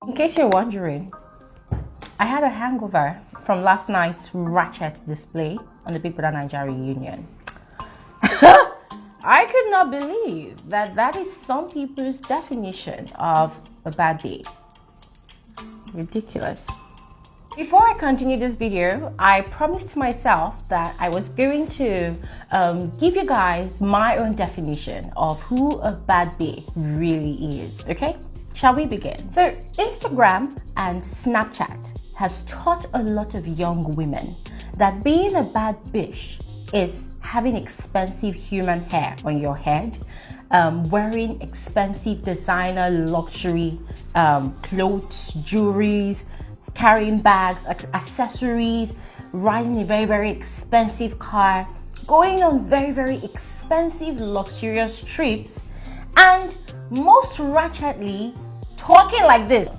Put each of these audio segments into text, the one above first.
In case you're wondering, I had a hangover from last night's ratchet display on the BBNAIJA reunion. I could not believe that is some people's definition of a bad day. Ridiculous. Before I continue this video, I promised myself that I was going to give you guys my own definition of who a bad bae really is, okay? Shall we begin? So, Instagram and Snapchat has taught a lot of young women that being a bad bitch is having expensive human hair on your head, wearing expensive designer luxury clothes, jewelries, carrying bags, accessories, riding a very, very expensive car, going on very, very expensive, luxurious trips, and most ratchetly, talking like this.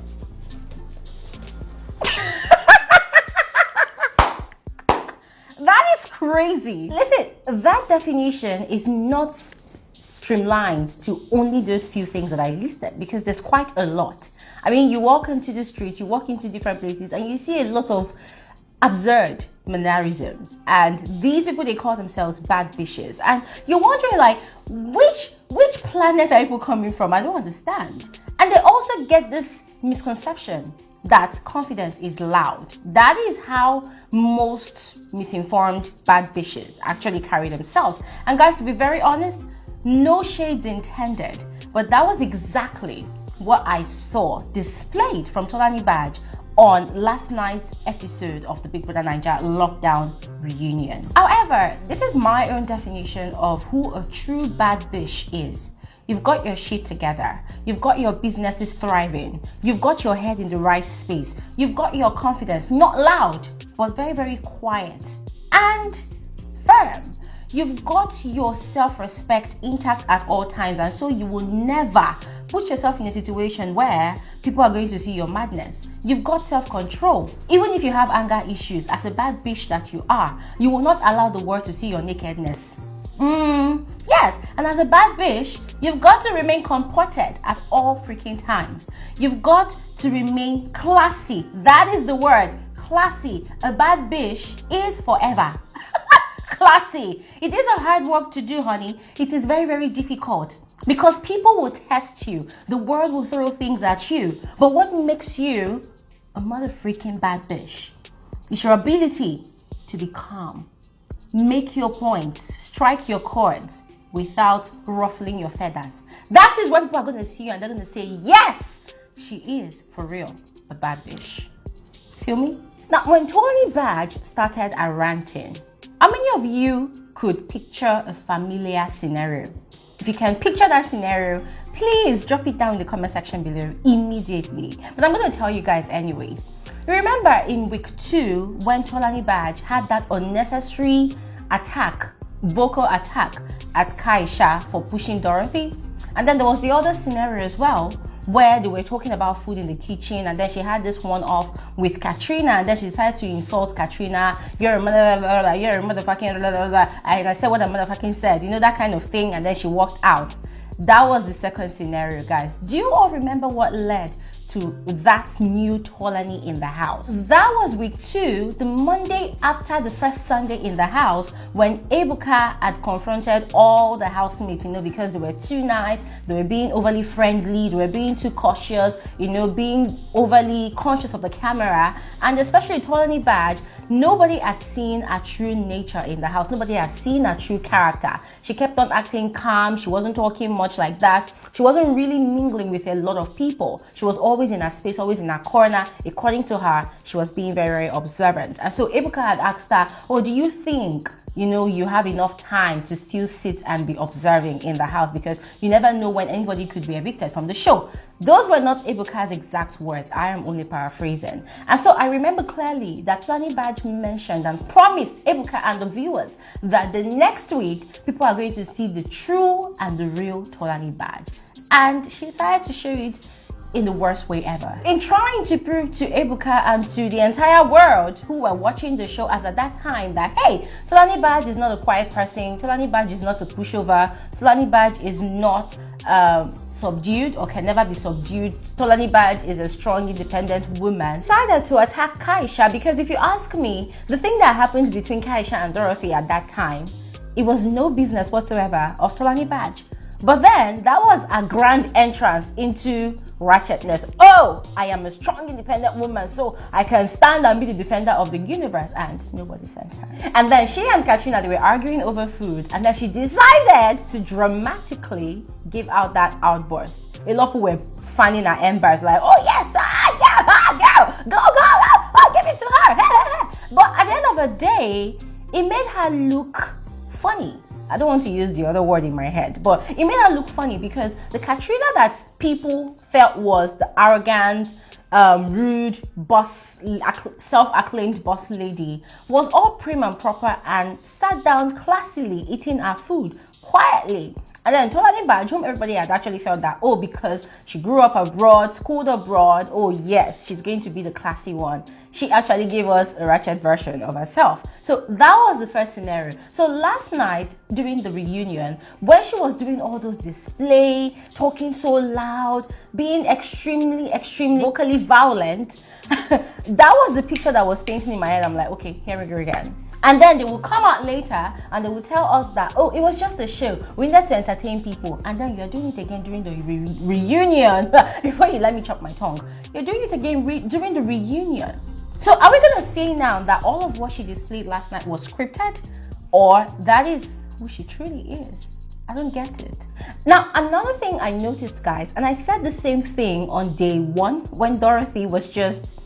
That is crazy. Listen, that definition is not streamlined to only those few things that I listed, because there's quite a lot. I mean, you walk into the street, you walk into different places, and you see a lot of absurd mannerisms. And these people, they call themselves bad bitches. And you're wondering, like, which planet are people coming from? I don't understand. And they also get this misconception that confidence is loud. That is how most misinformed bad bitches actually carry themselves. And guys, to be very honest, no shades intended, but that was exactly what I saw displayed from TOLANIBAJ'S on last night's episode of the BBNAIJA lockdown reunion. However, this is my own definition of who a true bad bitch is. You've got your shit together. You've got your businesses thriving. You've got your head in the right space. You've got your confidence, not loud, but very, very quiet and firm. You've got your self-respect intact at all times, and so you will never put yourself in a situation where people are going to see your madness. You've got self-control. Even if you have anger issues, as a bad bitch that you are, you will not allow the world to see your nakedness. Yes, and as a bad bitch, you've got to remain comported at all freaking times. You've got to remain classy. That is the word, classy. A bad bitch is forever. Classy. It is a hard work to do, honey. It is very, very difficult because people will test you. The world will throw things at you. But what makes you a mother freaking bad bitch is your ability to be calm, make your points, strike your chords without ruffling your feathers. That is when people are going to see you and they're going to say, yes, she is for real a bad bitch. Feel me? Now, when TOLANIBAJ'S started ranting, how many of you could picture a familiar scenario? If you can picture that scenario, please drop it down in the comment section below immediately. But I'm going to tell you guys anyways. Remember in week 2 when TOLANIBAJ'S had that unnecessary attack, vocal attack at Kaisha for pushing Dorothy? And then there was the other scenario as well, where they were talking about food in the kitchen, and then she had this one off with Katrina, and then she decided to insult Katrina. You're a motherfucking, you're a motherfucking, and I said what I motherfucking said, you know, that kind of thing, and then she walked out. That was the second scenario, guys. Do you all remember what led to that new Tolani in the house? That was week 2, the Monday after the first Sunday in the house, when Ebuka had confronted all the housemates, you know, because they were too nice, they were being overly friendly, they were being too cautious, you know, being overly conscious of the camera, and especially TOLANIBAJ'S. Nobody had seen a true nature in the house. Nobody had seen a true character. She kept on acting calm. She wasn't talking much like that. She wasn't really mingling with a lot of people. She was always in her space, always in her corner. According to her, she was being very, very observant. And so Ebuka had asked her, oh, do you think, you know, you have enough time to still sit and be observing in the house, because you never know when anybody could be evicted from the show? Those were not Ebuka's exact words. I am only paraphrasing. And so I remember clearly that TOLANIBAJ'S mentioned and promised Ebuka and the viewers that the next week, people are going to see the true and the real TOLANIBAJ'S. And she decided to show it in the worst way ever. In trying to prove to Ebuka and to the entire world who were watching the show as at that time that, hey, TOLANIBAJ'S is not a quiet person, TOLANIBAJ'S is not a pushover, TOLANIBAJ'S is not subdued or can never be subdued. TOLANIBAJ'S is a strong, independent woman. Decided to attack Kaisha because if you ask me, the thing that happened between Kaisha and Dorothy at that time, it was no business whatsoever of TOLANIBAJ'S. But then that was a grand entrance into ratchetness. Oh, I am a strong, independent woman, so I can stand and be the defender of the universe. And nobody sent her. And then she and Katrina, they were arguing over food. And then she decided to dramatically give out that outburst. A lot of people were fanning her embers like, oh yes, go, give it to her. But at the end of the day, it made her look funny. I don't want to use the other word in my head, but it made her look funny because the Katrina that people felt was the arrogant, rude, boss, self-acclaimed boss lady was all prim and proper and sat down classily eating her food quietly. And then TOLANIBAJ'S, whom everybody had actually felt that, oh, because she grew up abroad, schooled abroad, oh yes, she's going to be the classy one. She actually gave us a ratchet version of herself. So that was the first scenario. So last night during the reunion, when she was doing all those display, talking so loud, being extremely vocally violent, that was the picture that was painting in my head. I'm like, okay, here we go again. And then they will come out later and they will tell us that, oh, it was just a show. We needed to entertain people. And then you're doing it again during the reunion. Before you let me chop my tongue. You're doing it again during the reunion. So are we going to say now that all of what she displayed last night was scripted? Or that is who she truly is? I don't get it. Now, another thing I noticed, guys, and I said the same thing on day one when Dorothy was just,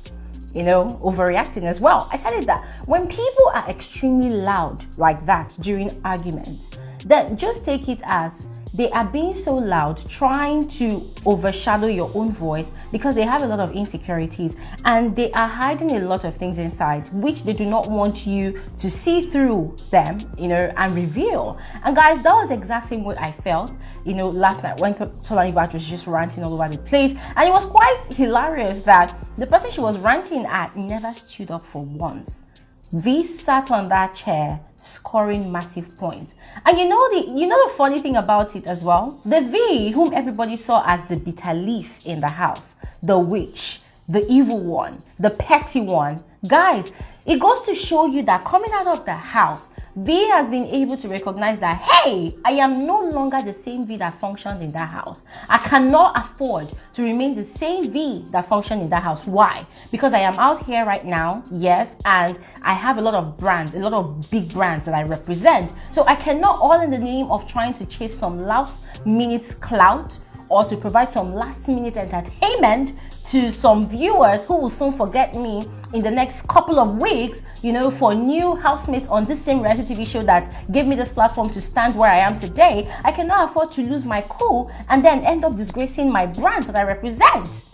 you know, overreacting as well. I said it that when people are extremely loud like that during arguments, then just take it as they are being so loud, trying to overshadow your own voice because they have a lot of insecurities and they are hiding a lot of things inside which they do not want you to see through them, you know, and reveal. And guys, that was the exact same way I felt, you know, last night when TOLANIBAJ'S was just ranting all over the place. And it was quite hilarious that the person she was ranting at never stood up for once. VEE sat on that chair scoring massive points. And you know the funny thing about it as well, the VEE, whom everybody saw as the bitter leaf in the house, the witch, the evil one, the petty one, guys, it goes to show you that coming out of the house, VEE has been able to recognize that, hey, I am no longer the same VEE that functioned in that house. I cannot afford to remain the same VEE that functioned in that house. Why? Because I am out here right now, yes, and I have a lot of brands, a lot of big brands that I represent. So I cannot, all in the name of trying to chase some last minute clout or to provide some last minute entertainment to some viewers who will soon forget me in the next couple of weeks, you know, for new housemates on this same reality TV show that gave me this platform to stand where I am today. I cannot afford to lose my cool and then end up disgracing my brands that I represent.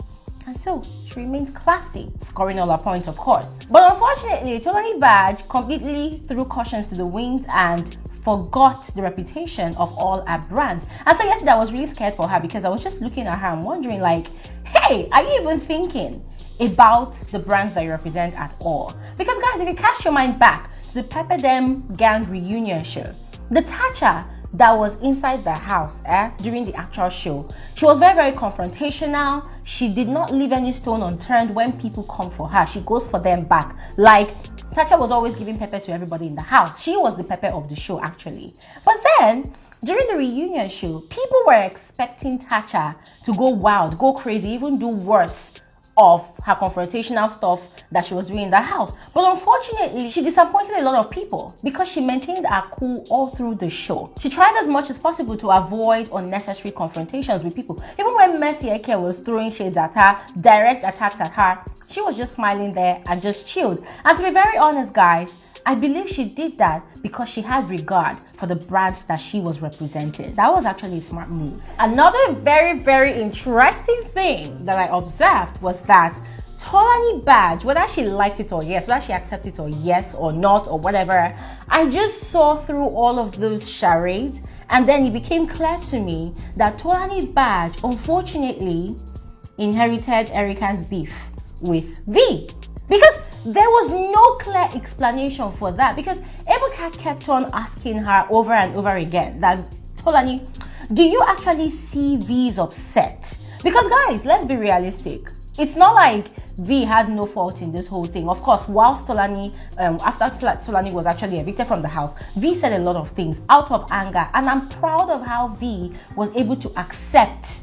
And so she remained classy, scoring all her points, of course. But unfortunately, TOLANIBAJ'S completely threw caution to the winds and forgot the reputation of all her brands. And so yesterday I was really scared for her because I was just looking at her and wondering like, hey, are you even thinking about the brands that you represent at all? Because guys, if you cast your mind back to the Pepper Dem Gang reunion show, the Thatcher that was inside the house during the actual show, she was very confrontational. She did not leave any stone unturned when people come for her. She goes for them back. Like, Thatcher was always giving pepper to everybody in the house. She was the pepper of the show, actually. But then, during the reunion show, people were expecting Thatcher to go wild, go crazy, even do worse of her confrontational stuff that she was doing in the house. But unfortunately, she disappointed a lot of people because she maintained her cool all through the show. She tried as much as possible to avoid unnecessary confrontations with people. Even when Mercy Eke was throwing shades at her, direct attacks at her, she was just smiling there and just chilled. And to be very honest, guys, I believe she did that because she had regard for the brands that she was representing. That was actually a smart move. Another very interesting thing that I observed was that TOLANIBAJ'S, whether she likes it or yes, whether she accepts it or yes or not or whatever, I just saw through all of those charades, and then it became clear to me that TOLANIBAJ'S unfortunately inherited Erica's beef with VEE. Because there was no clear explanation for that, because Ebuka kept on asking her over and over again that Tolani, do you actually see V's upset? Because guys, let's be realistic. It's not like V had no fault in this whole thing. Of course, whilst Tolani, after Tolani was actually evicted from the house, V said a lot of things out of anger. And I'm proud of how V was able to accept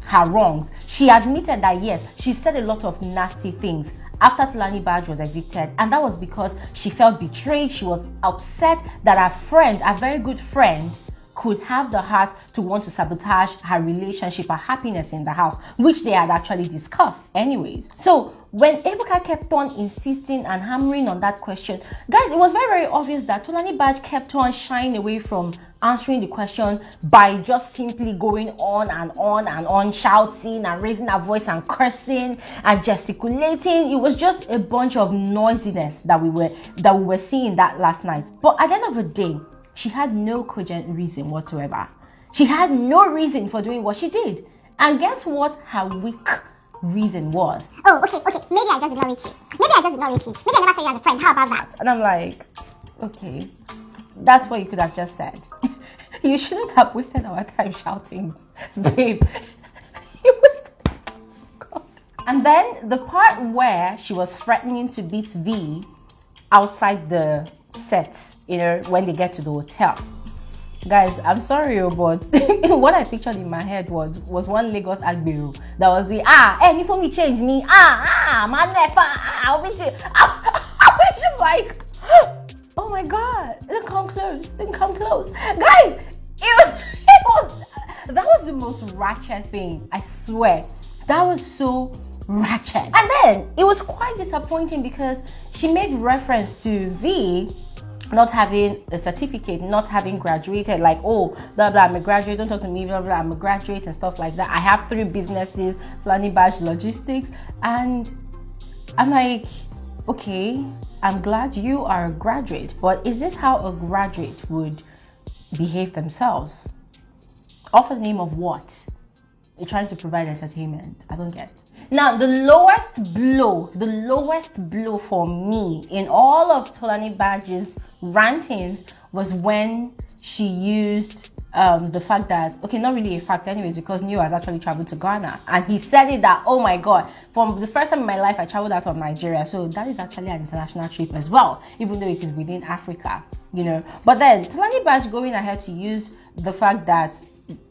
her wrongs. She admitted that yes, she said a lot of nasty things after TOLANIBAJ'S was evicted, and that was because she felt betrayed. She was upset that her friend, a very good friend, could have the heart to want to sabotage her relationship, her happiness in the house, which they had actually discussed anyways. So when Ebuka kept on insisting and hammering on that question, guys, it was very, very obvious that TOLANIBAJ'S kept on shying away from answering the question by just simply going on and on and on, shouting and raising her voice and cursing and gesticulating. It was just a bunch of noisiness that we were seeing that last night. But at the end of the day, she had no cogent reason whatsoever. She had no reason for doing what she did. And guess what her weak reason was? Oh, okay. Maybe I just did not reach you. Maybe I just did not reach you. Maybe I never saw you as a friend. How about that? And I'm like, okay, that's what you could have just said. You shouldn't have wasted our time shouting, babe. You wasted. God. And then the part where she was threatening to beat V outside the set, you know, when they get to the hotel. Guys, I'm sorry, but what I pictured in my head was one Lagos Agbero that was the any for me change me my neck I was just like, oh my god, don't come close, guys. That was the most ratchet thing, I swear. That was so ratchet. And then it was quite disappointing because she made reference to V not having a certificate, not having graduated, like, oh, blah blah, I'm a graduate, don't talk to me, blah blah, I'm a graduate and stuff like that. I have 3 businesses, TOLANIBAJ'S Logistics. And I'm like, okay, I'm glad you are a graduate, but is this how a graduate would behave themselves? All for the name of what? You're trying to provide entertainment. I don't get it. Now, the lowest blow for me in all of TOLANIBAJ'S rantings was when she used the fact that, okay, not really a fact anyways, because Neo has actually traveled to Ghana, and he said it that, oh my god, from the first time in my life I traveled out of Nigeria, so that is actually an international trip as well, even though it is within Africa, you know. But then TOLANIBAJ'S going ahead to use the fact that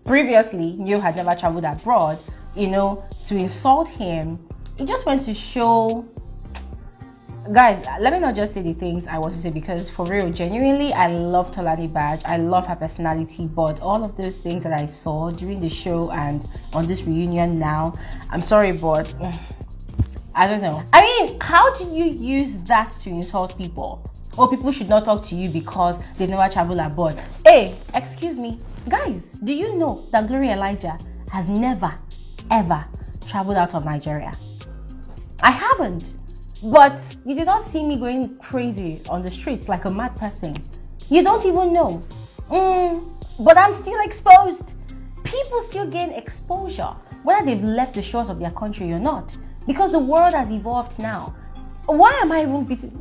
previously Neo had never traveled abroad, you know, to insult him. It just went to show, guys, let me not just say the things I want to say, because for real, genuinely, I love TOLANIBAJ'S. I love her personality, but all of those things that I saw during the show and on this reunion now, I'm sorry, but I don't know. I mean, how do you use that to insult people? Or people should not talk to you because they've never traveled abroad. Hey, excuse me. Guys, do you know that Glory Elijah has never, ever traveled out of Nigeria? I haven't. But you did not see me going crazy on the streets like a mad person. You don't even know. But I'm still exposed. People still gain exposure, whether they've left the shores of their country or not. Because the world has evolved now. Why am I even beating?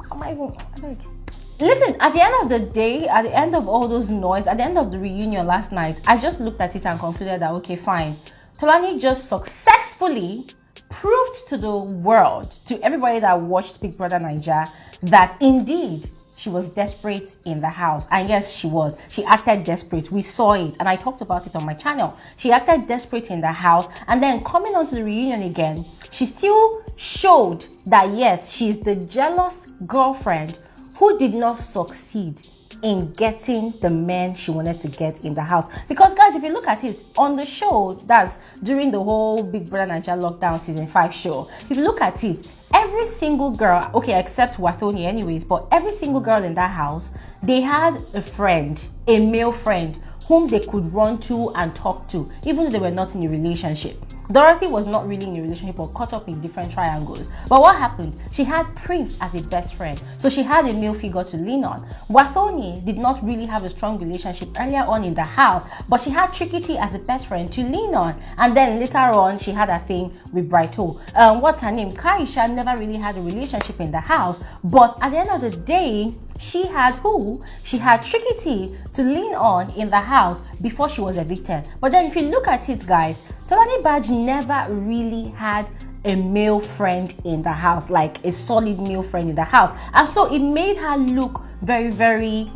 Listen, at the end of the day, at the end of all those noise, at the end of the reunion last night, I just looked at it and concluded that, okay, fine. Tolani just successfully proved to the world, to everybody that watched Big Brother Naija, that indeed she was desperate in the house. And yes, she was. She acted desperate. We saw it. And I talked about it on my channel. She acted desperate in the house. And then coming on to the reunion again, she still showed that yes, she's the jealous girlfriend who did not succeed in getting the men she wanted to get in the house. Because guys, if you look at it on the show, that's during the whole Big Brother Naija Lockdown Season 5 show, if you look at it, every single girl, okay, except Wathoni anyways, but every single girl in that house, they had a friend, a male friend, whom they could run to and talk to, even though they were not in a relationship. Dorothy was not really in a relationship or caught up in different triangles. But what happened? She had Prince as a best friend. So she had a male figure to lean on. Wathoni did not really have a strong relationship earlier on in the house, but she had Trickity as a best friend to lean on. And then later on, she had a thing with Brighto. What's her name? Kaisha never really had a relationship in the house, but at the end of the day, she had who? She had Trickity to lean on in the house before she was evicted. But then if you look at it, guys, TOLANIBAJ never really had a male friend in the house, like a solid male friend in the house. And so it made her look very, very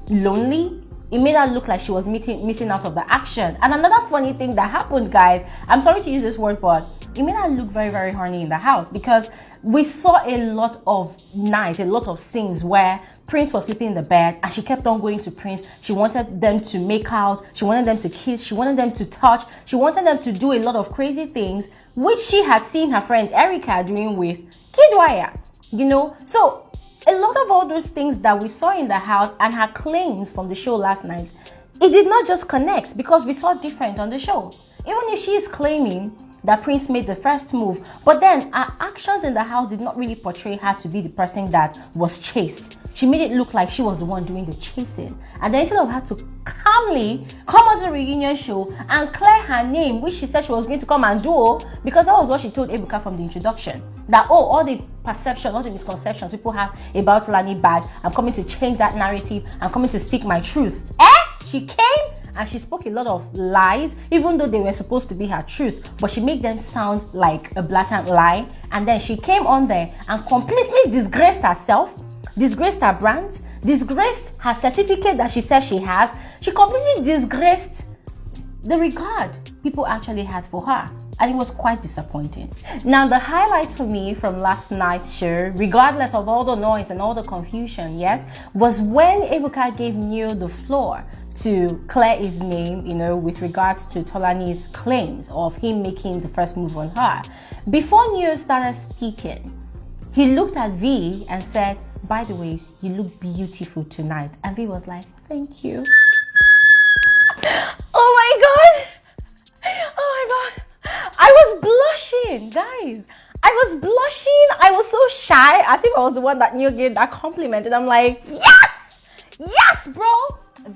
lonely. It made her look like she was missing out of the action. And another funny thing that happened, guys, I'm sorry to use this word, but it made her look very, very horny in the house, because we saw a lot of nights, a lot of scenes where Prince was sleeping in the bed and she kept on going to Prince. She wanted them to make out, she wanted them to kiss, she wanted them to touch, she wanted them to do a lot of crazy things, which she had seen her friend Erica doing with Kidwaya, you know. So a lot of all those things that we saw in the house and her claims from the show last night, it did not just connect, because we saw different on the show. Even if she is claiming that Prince made the first move, but then her actions in the house did not really portray her to be the person that was chased. She made it look like she was the one doing the chasing. And then instead of her to calmly come onto the reunion show and clear her name, which she said she was going to come and do, because that was what she told Ebuka from the introduction, that, oh, all the perception, all the misconceptions people have about TOLANIBAJ, I'm coming to change that narrative, I'm coming to speak my truth. She came and she spoke a lot of lies, even though they were supposed to be her truth, but she made them sound like a blatant lie. And then she came on there and completely disgraced herself, disgraced her brands, disgraced her certificate that she says she has. She completely disgraced the regard people actually had for her. And it was quite disappointing. Now, the highlight for me from last night's show, regardless of all the noise and all the confusion, yes, was when Ebuka gave Neo the floor to clear his name, you know, with regards to Tolani's claims of him making the first move on her. Before Neo started speaking, he looked at VEE and said, by the way, you look beautiful tonight. And VEE was like, thank you. Oh my God. Oh my God. I was blushing, guys. I was blushing. I was so shy, as if I was the one that Neo gave that compliment. And I'm like, yes! Yes, bro!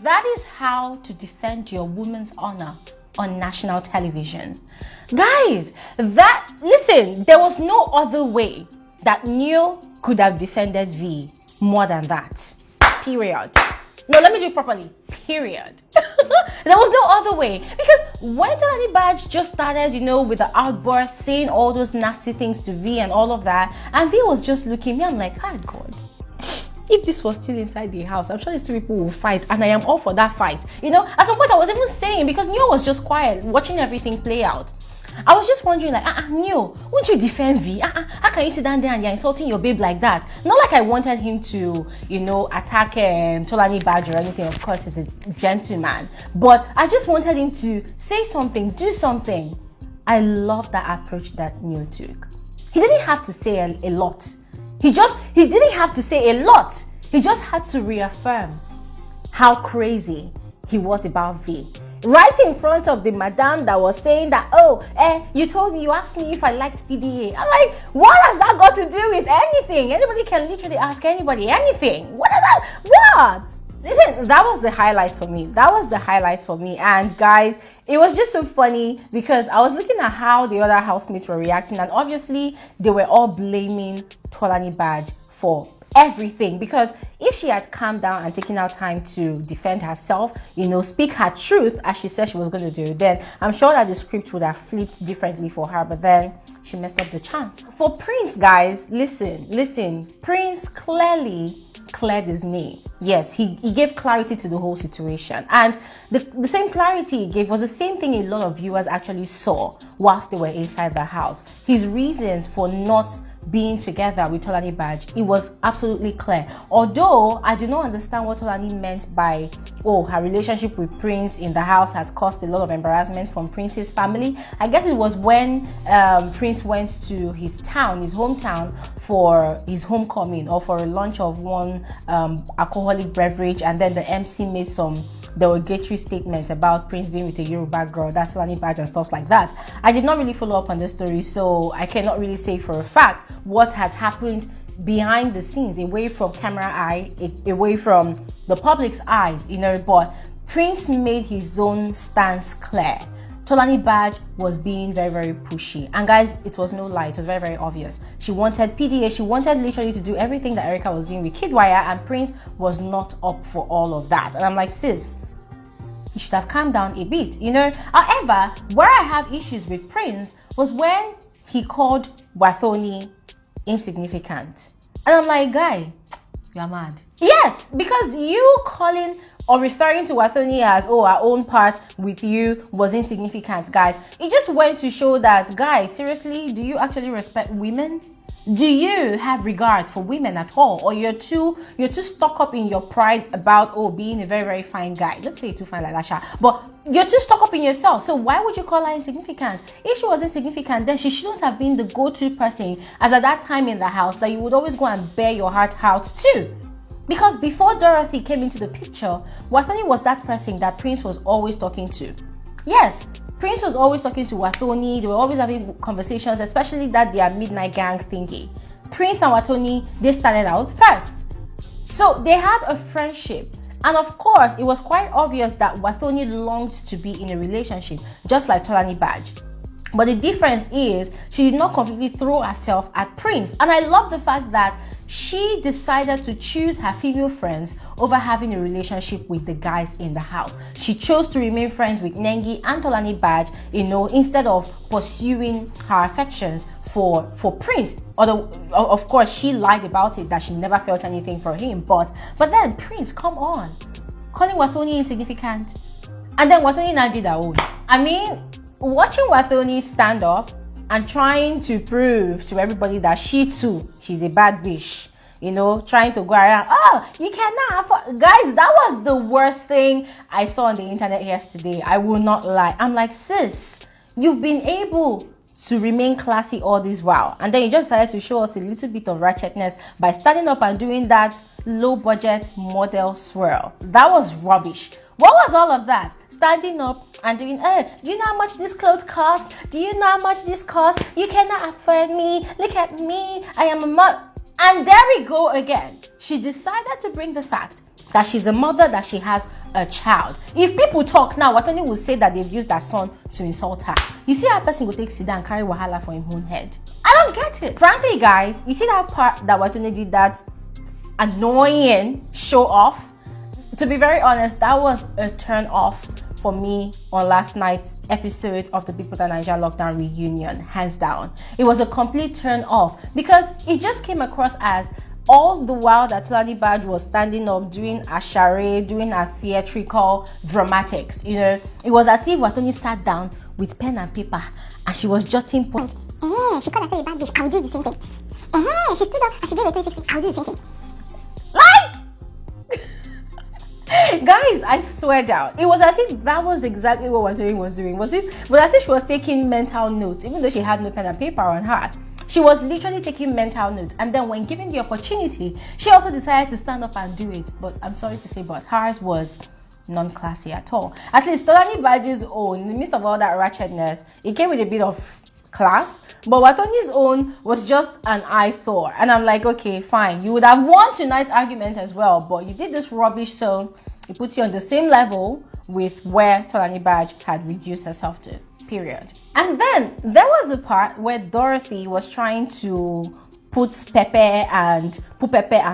That is how to defend your woman's honor on national television. Guys, listen, there was no other way that Neo could have defended VEE more than that. Period. No, let me do it properly. Period. There was no other way. Because when TOLANIBAJ just started, you know, with the outburst, saying all those nasty things to VEE and all of that, and VEE was just looking at me, I'm like, oh God. If this was still inside the house, I'm sure these two people will fight, and I am all for that fight. You know, at some point I was even saying, because Neo was just quiet, watching everything play out. I was just wondering, like, Neo, would you defend VEE? How can you sit down there and you're insulting your babe like that? Not like I wanted him to, you know, attack TOLANIBAJ or anything. Of course, he's a gentleman. But I just wanted him to say something, do something. I love that approach that Neo took. He didn't have to say a lot. He didn't have to say a lot. He just had to reaffirm how crazy he was about VEE. Right in front of the madam that was saying that, oh, you asked me if I liked PDA. I'm like, what has that got to do with anything? Anybody can literally ask anybody anything. What is that? What? Listen, that was the highlight for me. That was the highlight for me. And guys, it was just so funny because I was looking at how the other housemates were reacting, and obviously they were all blaming TOLANIBAJ for everything, because if she had calmed down and taken out time to defend herself, you know, speak her truth as she said she was going to do, then I'm sure that the script would have flipped differently for her. But then she messed up the chance. For Prince, guys, listen, Prince clearly cleared his name. Yes, he gave clarity to the whole situation, and the same clarity he gave was the same thing a lot of viewers actually saw whilst they were inside the house. His reasons for not being together with TOLANIBAJ, it was absolutely clear. Although I do not understand what Tolani meant by, oh, her relationship with Prince in the house has caused a lot of embarrassment from Prince's family. I guess it was when Prince went to his town, his hometown, for his homecoming or for a launch of one alcoholic beverage, and then the MC made some derogatory statements about Prince being with a Yoruba girl, that's TOLANIBAJ'S and stuff like that. I did not really follow up on this story, so I cannot really say for a fact what has happened behind the scenes, away from camera eye, away from the public's eyes, but Prince made his own stance clear. TOLANIBAJ'S was being very, very pushy. And guys, it was no lie. It was very, very obvious. She wanted PDA. She wanted literally to do everything that Erica was doing with Kidwire, and Prince was not up for all of that. And I'm like, sis, you should have calmed down a bit, However, where I have issues with Prince was when he called Wathoni insignificant. And I'm like, guy, you're mad. Yes, because you calling or referring to Wathoni as, our own part with you was insignificant, guys. It just went to show that, guys, seriously, do you actually respect women? Do you have regard for women at all? Or you're too stuck up in your pride about, being a very, very fine guy. Don't say you're too fine like that, Sha. But you're too stuck up in yourself. So why would you call her insignificant? If she was insignificant, then she shouldn't have been the go-to person, as at that time in the house, that you would always go and bear your heart out to. Because before Dorothy came into the picture, Wathoni was that person that Prince was always talking to. Yes, Prince was always talking to Wathoni. They were always having conversations, especially that their midnight gang thingy. Prince and Wathoni, they started out first. So they had a friendship. And of course, it was quite obvious that Wathoni longed to be in a relationship, just like TOLANIBAJ'S. But the difference is she did not completely throw herself at Prince. And I love the fact that she decided to choose her female friends over having a relationship with the guys in the house. She chose to remain friends with Nengi and TOLANIBAJ'S, instead of pursuing her affections for Prince. Although, of course, she lied about it, that she never felt anything for him. But then, Prince, come on. Calling Wathoni insignificant. And then Wathoni now did her own. I mean, watching Wathoni stand up and trying to prove to everybody that she's a bad bitch, trying to go around, you cannot afford. Guys, that was the worst thing I saw on the internet yesterday. I will not lie. I'm like, sis, you've been able to remain classy all this while, and then you just decided to show us a little bit of ratchetness by standing up and doing that low budget model swirl. That was rubbish. What was all of that? Standing up and doing, do you know how much this clothes cost? Do you know how much this costs? You cannot afford me. Look at me. I am a mother. And there we go again. She decided to bring the fact that she's a mother, that she has a child. If people talk now, Wathoni will say that they've used their son to insult her. You see how a person will take Sida and carry Wahala for his own head? I don't get it. Frankly, guys, you see that part that Wathoni did, that annoying show off? To be very honest, that was a turn off for me on last night's episode of the BBNAIJA lockdown reunion, hands down. It was a complete turn off because it just came across as all the while that TOLANIBAJ'S was standing up, doing a charade, doing a theatrical dramatics, it was as if Wathoni sat down with pen and paper and she was jotting points. She called herself a bad bitch, I will do the same thing. She stood up and she gave a 360, I will do the same thing. Guys, I swear down, it was as if that was exactly what Wathoni was doing. Was as if she was taking mental notes, even though she had no pen and paper on her. She was literally taking mental notes, and then when given the opportunity, she also decided to stand up and do it. But I'm sorry to say, but hers was non-classy at all. At least TOLANIBAJ'S own, in the midst of all that ratchetness, it came with a bit of class, but Wathoni's own was just an eyesore. And I'm like, okay, fine, you would have won tonight's argument as well, but you did this rubbish, so it puts you on the same level with where TOLANIBAJ'S had reduced herself to, period. And then there was a part where Dorothy was trying to put pepper and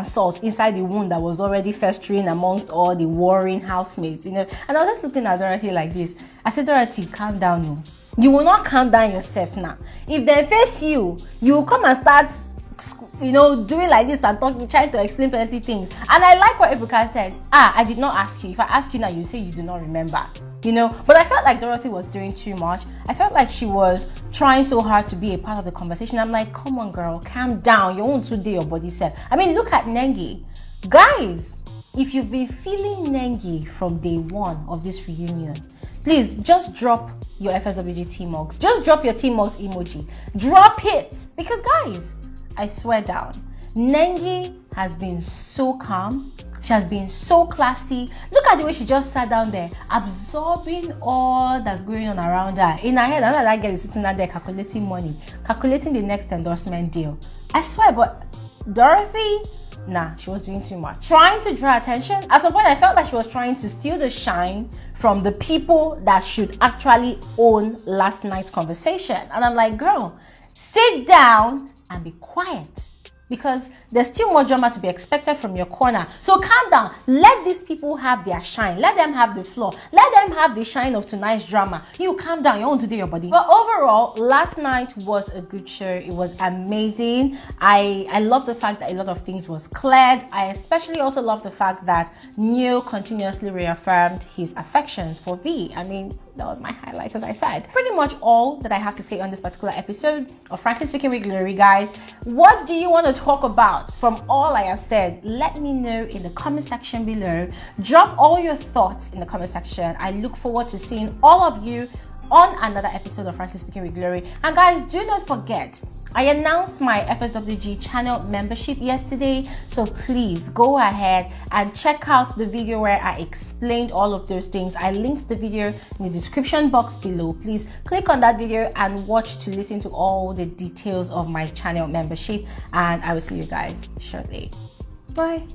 salt inside the wound that was already festering amongst all the warring housemates, And I was just looking at Dorothy like this. I said, Dorothy, calm down now. You will not calm down yourself now. If they face you, you will come and start, doing like this and talking, trying to explain plenty things. And I like what Ebuka said. I did not ask you. If I ask you now, you say you do not remember. But I felt like Dorothy was doing too much. I felt like she was trying so hard to be a part of the conversation. I'm like, come on, girl, calm down. You won't today your body self. I mean, look at Nengi. Guys, if you've been feeling Nengi from day one of this reunion, please just drop your FSWG T-Mugs. Just drop your T-Mugs emoji. Drop it. Because guys, I swear down, Nengi has been so calm. She has been so classy. Look at the way she just sat down there, absorbing all that's going on around her. In her head, another that girl is sitting out there calculating money, calculating the next endorsement deal. I swear, but Dorothy, nah, she was doing too much. Trying to draw attention. At some point, I felt like she was trying to steal the shine from the people that should actually own last night's conversation. And I'm like, girl, sit down and be quiet, because there's still more drama to be expected from your corner. So calm down. Let these people have their shine. Let them have the floor. Let them have the shine of tonight's drama. You calm down. You want to do your body. But overall, last night was a good show. It was amazing. I love the fact that a lot of things was cleared. I especially also love the fact that Neil continuously reaffirmed his affections for VEE. I mean, that was my highlight, as I said. Pretty much all that I have to say on this particular episode of Frankly Speaking with Glory, guys. What do you want to talk about from all I have said? Let me know in the comment section below. Drop all your thoughts in the comment section. I look forward to seeing all of you on another episode of Frankly Speaking with Glory. And guys, do not forget, I announced my FSWG channel membership yesterday, so please go ahead and check out the video where I explained all of those things. I linked the video in the description box below. Please click on that video and watch to listen to all the details of my channel membership, and I will see you guys shortly. Bye.